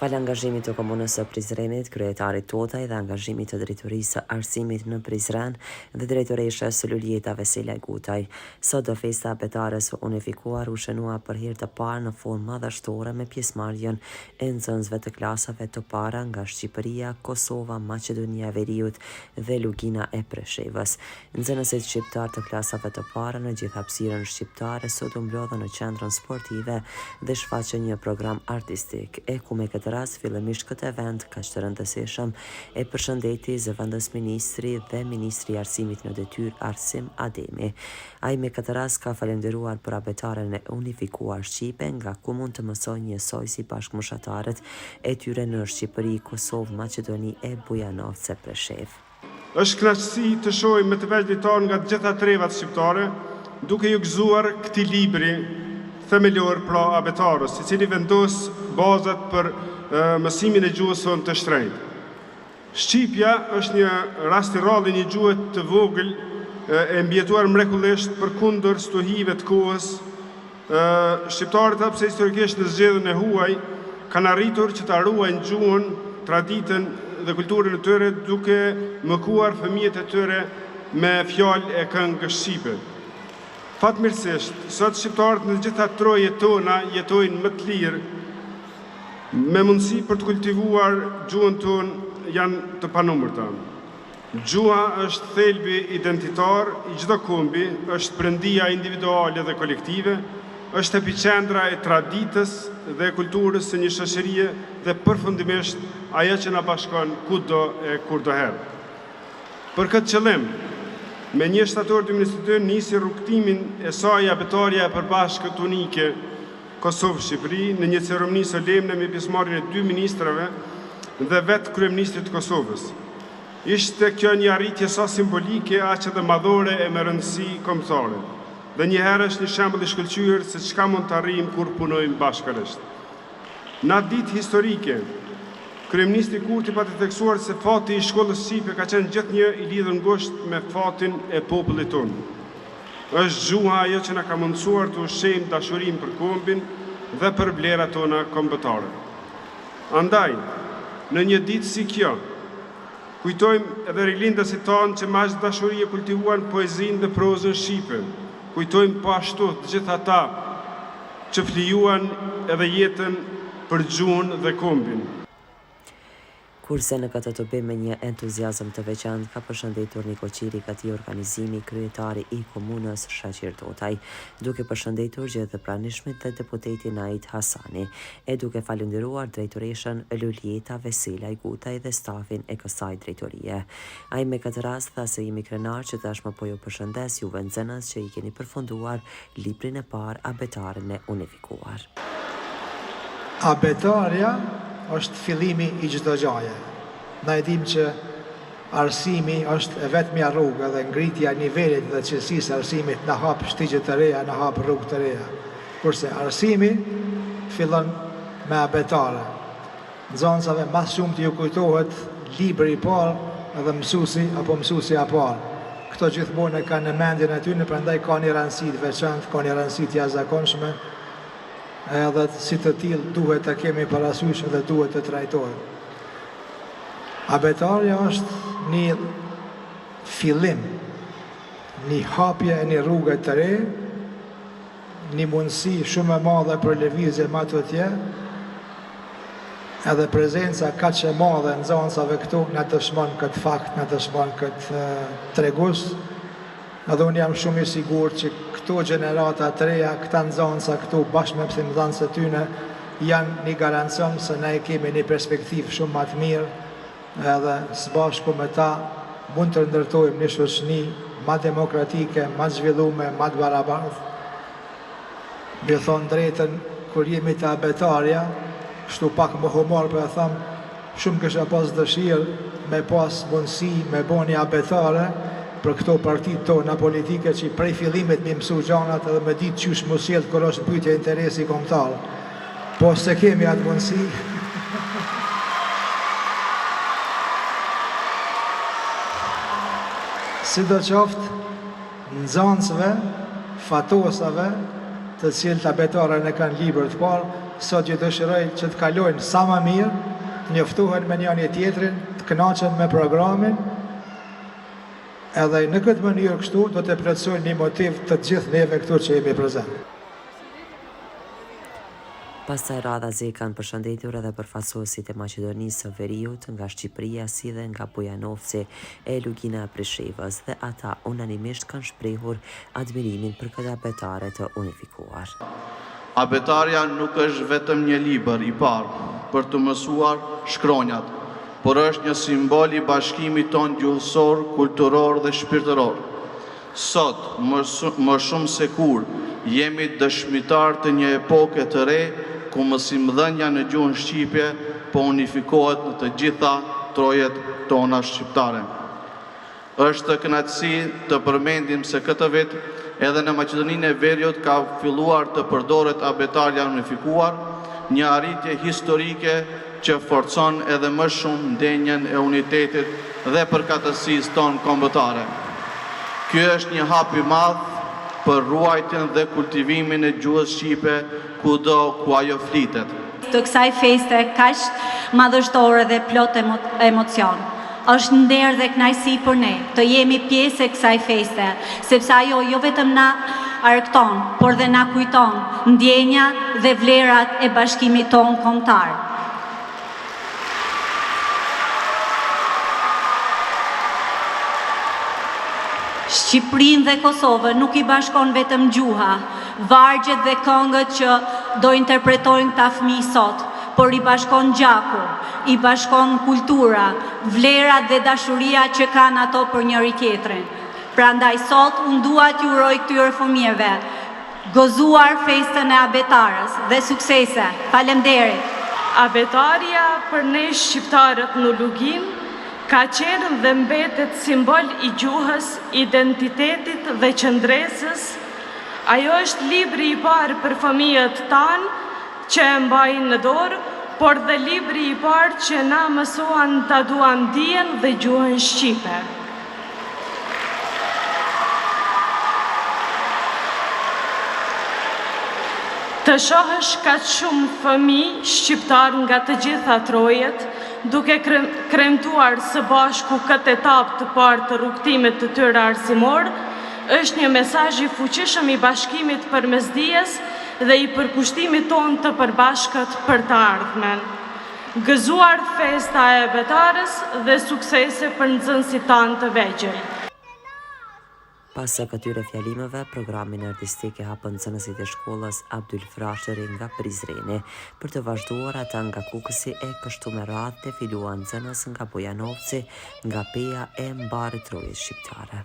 Fal angazhimit të komunës së Prizrenit, kryetarit Totaj dhe angazhimit të drejtorisë së arsimit në Prizren dhe drejtoreshës Luljeta Veselaj Gutaj, sot do festa abetare së unifikuar u shënua për herë të parë në formë madhështore me pjesëmarrjen e nxënësve të klasave të para nga Shqipëria, Kosova, Maqedonia e Veriut dhe Lugina e Preshevës. Nxënësit shqiptar të klasave të para në gjithë hapësirën shqiptare sot u mblodhën në qendrën sportive dhe shfaqën një program artistik ku me këtë rast fillimisht këtë event kaq të rëndësishëm e përshëndeti zëvendës ministri dhe ministri i arsimit në detyrë Arsim Ademi. Ai me këtë rast ka falendëruar për abetaren e unifikuar shqipe nga ku mund të mësojnë njësoj si bashkëmoshatarët e tyre në Shqipëri, Kosovë, Maqedoni e Bujanovce Preshev. Është kënaqësi të shohim me të vazhditar nga të gjitha trevat shqiptare, duke ju gëzuar këtij libri themelor pra abetarës, i cili vendos bazat për mësimin e gjuhës sonë të shtrenjtë. Shqipja është një rastiralli, një gjuhë të vogël e mbjetuar mrekullisht përkundër stuhive të kohës. Shqiptarët pse historikisht në zgjedhjen e huaj kanë arritur që ta ruajnë gjuhën, traditën dhe kulturën e tyre duke mëkuar fëmijët e tyre me fjalë e këngë shqipe. Fatmirësisht, sot shqiptarët në gjitha trojet tona jetojnë më të lirë, me mundësi për të kultivuar gjuhën tonë janë të panumërta. Gjuha është thelbi identitar i çdo kombi, është brendia individuale dhe kolektive, është epiqendra e traditës dhe kulturës së një shoqërie dhe përfundimisht ajo që na bashkon kudo e kurdoherë. Për këtë qëllim, me 1 shtator 2022 nisi rrugtimin e saj abetarja e përbashkët unike Kosovë-Shqipëri në një ceremoni solemne me pjesëmarrjen e 2 ministrave dhe vetë kryeministrit të Kosovës. Ishte kjo një arritje sa simbolike aq edhe madhore e me rëndësi kombëtare. Dhe njëherë është një shembull i shkëlqyer se çka mund të arrijmë kur punojmë bashkërisht. Në atë ditë historike, kryeministri Kurti pa të theksuar se fati i shkollës shqipe ka qenë gjithnjë i lidhur ngushtë me fatin e popullit tonë. Është gjuha ajo që na ka mundësuar të ushqejmë dashurinë për kombin dhe për vlerat tona kombëtare. Andaj, në një ditë si kjo, kujtojmë edhe rilindësit tanë që me aq dashuri e kultivuan poezinë dhe prozën shqipe. Kujtojmë po ashtu të gjithë ata që flijuan edhe jetën për gjuhën dhe kombin. Kurse në këtë të bëjmë me një entuziazëm të veçantë ka përshëndetur Niko Qiri këtij organizimi kryetari i komunës Shaqir Totaj, duke përshëndetur gjithë të pranishmit dhe deputeti Nait Hasani, e duke falendëruar drejtoreshën Luljeta Veselaj Gutaj dhe stafin e kësaj drejtorie. Ai me këtë rast tha se jemi krenar që tashmë po ju përshëndes juve nxënës që i keni përfunduar librin e parë Abetaren e unifikuar. Abetarja është fillimi i çdo gjaje. Na e dim që arsimi është e vetmja rrugë dhe ngritja e nivelit dhe cilësisë arsimit na hap shtigje të reja, na hap rrugë të reja. Kurse arsimi fillon me abetare. Nxënësave mas shumë të ju kujtohet libri i parë dhe mësuesi apo mësuesja e parë. Këto gjithmonë e kanë në mendjen e tyre, prandaj ka një rëndësi të veçantë, ka një rëndësi të jashtëzakonshme. Edhe si të tillë duhet të kemi parasysh dhe duhet të trajtojmë. Abetarja është një fillim, një hapje e një rrugë të re, një mundësi shumë e madhe për lëvizje më të tje, edhe prezenca kaq e madhe në nxënësave këtu na dëshmon këtë fakt, na dëshmon këtë tregus. Edhe unë jam shumë i sigurt që këto gjenerata të reja, këta nxënësa këtu bashkë me mëdhenësit e tyre janë një garancion se ne kemi një perspektivë shumë më të mirë edhe së bashku me ta mund të ndërtojmë një shoqëri më demokratike, më të zhvilluar, më të barabartë. Me thonë drejtën, kur jemi të abetarja, kështu pak më humor për e thëmë, shumë kisha pas dëshirë me pas mundësi me bo një abetare për këto partitë tona politike që prej fillimit me mësu gjanat edhe me ditë qysh mos sjellë kur është pyetje interesi kombëtar. Po se kemi atë mundësi. Sidoqoftë nxënësve, fatosave, të cilët abetarën e kanë libër të parë, sot ju dëshiroj që të kalojnë sa më mirë, të njoftohen me njëri tjetrin, të kënaqen me programin, edhe në këtë mënyrë kështu do të plotësojnë një motiv të gjithë neve këtu që jemi prezent. Pastaj radhazi kanë përshëndetur edhe përfaqësuesit e Maqedonisë së Veriut nga Shqipëria si dhe nga Bujanovci e Lugina e Prishevës dhe ata unanimisht kanë shprehur admirimin për këtë abetare të unifikuar. Abetarja nuk është vetëm një libër i parë për të mësuar shkronjat, por është një simbol i bashkimit ton gjuhësor, kulturor dhe shpirtëror. Sot, më shumë se kur, jemi dëshmitar të një epoke të re, ku mësimdhënia në gjuhën shqipe po unifikohet në të gjitha trojet tona shqiptare. Është kënaqësi të përmendim se këtë vit edhe në Maqedoninë e Veriut ka filluar të përdoret abetarja unifikuar, një arritje historike që forcon edhe më shumë ndenjen e unitetit dhe përkatësisë tonë kombëtare. Ky është një hap i madh për ruajtjen dhe kultivimin e gjuhës shqipe kudo ku ajo flitet. Të kësaj feste kaq madhështore dhe plot emocion. Është nder dhe kënaqësi për ne të jemi pjesë e kësaj feste, sepse ajo jo vetëm na argëton, por dhe na kujton ndjenja dhe vlerat e bashkimit ton kombëtar. Shqipërinë dhe Kosovën nuk i bashkon vetëm gjuha, vargjet dhe këngët që do interpretojnë këta fëmijë sot, por i bashkon gjaku, i bashkon kultura, vlerat dhe dashuria që kanë ato për njëri tjetrin. Prandaj sot unë dua t'ju uroj këtyre fëmijëve gozuar festën e abetarës dhe suksese. Faleminderit. Abetarja për ne shqiptarët në Lugin ka qenë dhe mbetet simbol i gjuhës, identitetit dhe qëndresës. Ajo është libri i parë për fëmijët tanë që e mbajnë në dorë, por dhe libri i parë që na mësuan ta duam dijen dhe gjuhën shqipe. Të shohësh kaq shumë fëmijë shqiptar nga të gjitha trojet, duke kremtuar së bashku këtë etapë të parë të rrugtimit të tyre arsimor, është një mesazh i fuqishëm i bashkimit përmes dijes dhe i përkushtimit tonë të përbashkët për të ardhmen. Gëzuar festa e abetarës dhe suksese për nxënësit tanë të vegjël. Pas së këtyre fjalimeve, programin artistik e hapën nxënësit e shkollës Abdul Frashëri nga Prizreni. Për të vazhduar ata nga Kukësi e kështu me radhë të filuan nxënës nga Bujanovci, nga Peja e Mbarit Trojës Shqiptare.